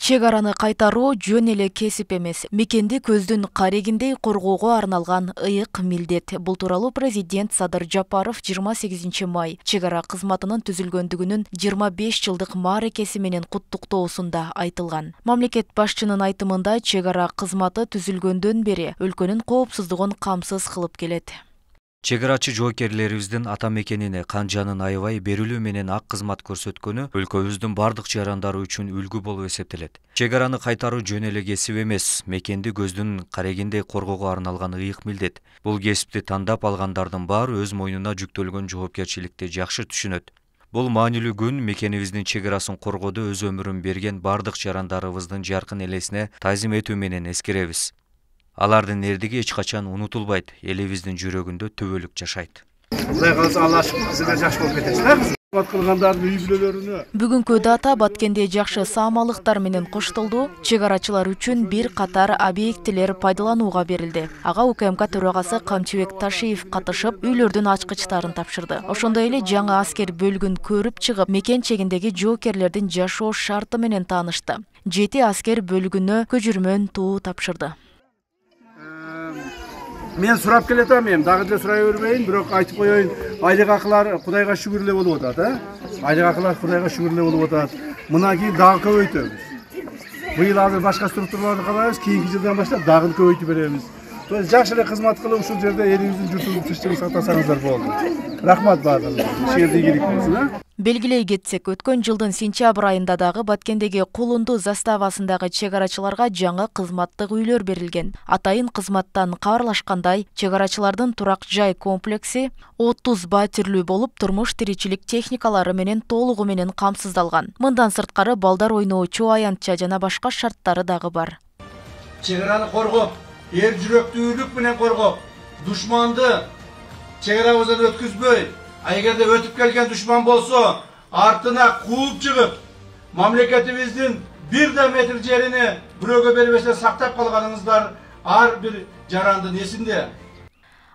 Чек араны кайтаруу жөн эле кесип эмес, мекенди көздүн карегиндей коргоого арналган ыйык милдет. Бул тууралуу президент Садыр Жапаров 28 май чек ара кызматынын түзүлгөндүгүнүн 25 жылдык мааракеси менен куттуктоосунда айтылган. Мамлекет башчынын айтымында чек ара кызматы түзүлгөндөн бери өлкөнүн коопсуздугун камсыз кылып келет. Чек арачы жоокерлерибиздин ата мекенине кан жанын аябай берилүү менен ак кызмат көрсөткөнү өлкөбүздүн бардык жарандары үчүн үлгү болуп эсептелет. Чек араны кайтаруу жөн эле кесип эмес, мекенди көздүн карегиндей коргоого арналган ыйык милдет. Бул кесипти тандап алгандардын баары өз мойнуна жүктөлгөн жоопкерчиликти жакшы түшүнөт. Бул маанилүү күн мекенибиздин чек арасын коргоодо өз өмүрүн берген бардык жарандарыбыздын жаркын элесине таазим этүү менен эскеребиз. Алардын эрдиги эч качан унутулбайт, элибиздин жүрөгүндө түбөлүк жашайт. Кудай кааласа Алла сиздер жакшы болуп кетесиз. Кылгандардын үй бүлөлөрүнө. Бүгүнкү дата Баткенде жакшы саамалыктар менен коштолду. Чек арачылар үчүн бир катар объектилер пайдаланууга берилди. Ага УКМК төрагасы Камчыбек Ташиев катышып, үйлөрдүн ачкычтарын тапшырды. Ошондой эле жаңы аскер бөлүгүн көрүп чыгып, мекен чегиндеги жоокерлердин жашоо шарты менен таанышты. 7 аскер бөлүгүнө көчүрмөн туу тапшырды. Мен сурап келетем, дагы деле сурай бербейин, бирок айтып коеюн, айлык акылар Кудайга шүгүр эле болуп атат, Айлык акылар Кудайга шүгүр эле болуп атат. Мына кийин дагы көбөйтөбүз. Быйыл азыр башка структураларды карайбыз, кийинки жылдан баштап дагы көбөйтүп беребиз. Жакшы эле кызмат кылып ушул жерде элибиздин журтубуздун тынчтыгын сактасаңыздар болду. Рахмат баардыгыңызга. Ишиңерде ийгилик болсун. Белгилей кетсек, өткөн жылдын сентябрь айында дагы Баткендеги Кулунду заставасындагы чек арачыларга жаңы кызматтык үйлөр берилген. Атайын кызматтан кабарлашкандай, чек арачылардын турак жай комплекси 30 батирлүү болуп, турмуш тиричилик техникалары менен толугу менен камсыздалган. Мындан сырткары балдар ойноочу аянтча жана башка шарттары дагы бар. Чек араны коргоп, эр жүрөктүүлүк менен коргоп, душманды чек арабыздан өткүзбөй, эгерде өтүп келген душман болсо, артына кууп чыгып, мамлекетибиздин бир да метр жерини бирөөгө бербестен сактап калганыңыздар ар бир жарандын эсинде.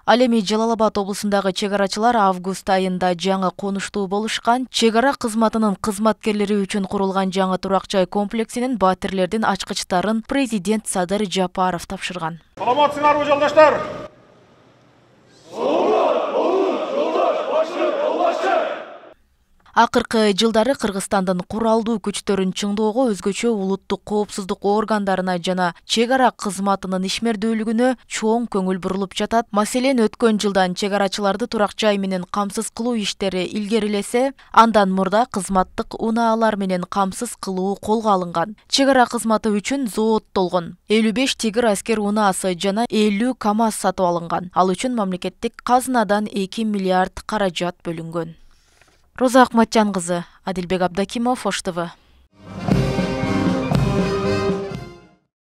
Ал эми Жалал-Абад облусундагы чек арачылар август айында жаңы конуштуу болушкан. Чек ара кызматынын кызматкерлери үчүн курулган жаңы турак жай комплексинин батирлердин ачкычтарын президент Садыр Жапаров тапшырган. Саламатсыңарбы жолдаштар? Акыркы жылдары Кыргызстандын куралдуу күчтөрүн чыңдоого өзгөчө улуттук коопсуздук органдарына жана чек ара кызматынын ишмердүүлүгүнө чоң көңүл бурулуп жатат. Маселен, өткөн жылдан чек арачыларды турак жай менен камсыз кылуу иштери илгерилесе, андан мурда кызматтык унаалар менен камсыз кылуу колго алынган. Чек ара кызматы үчүн зооттолгон 55 тигр аскер унаасы жана 50 КАМАЗ сатып алынган. Ал үчүн мамлекеттик казынадан 2 миллиард каражат бөлүнгөн. Роза Акматжан кызы, Адилбек Абдакимов, Ош ТВ.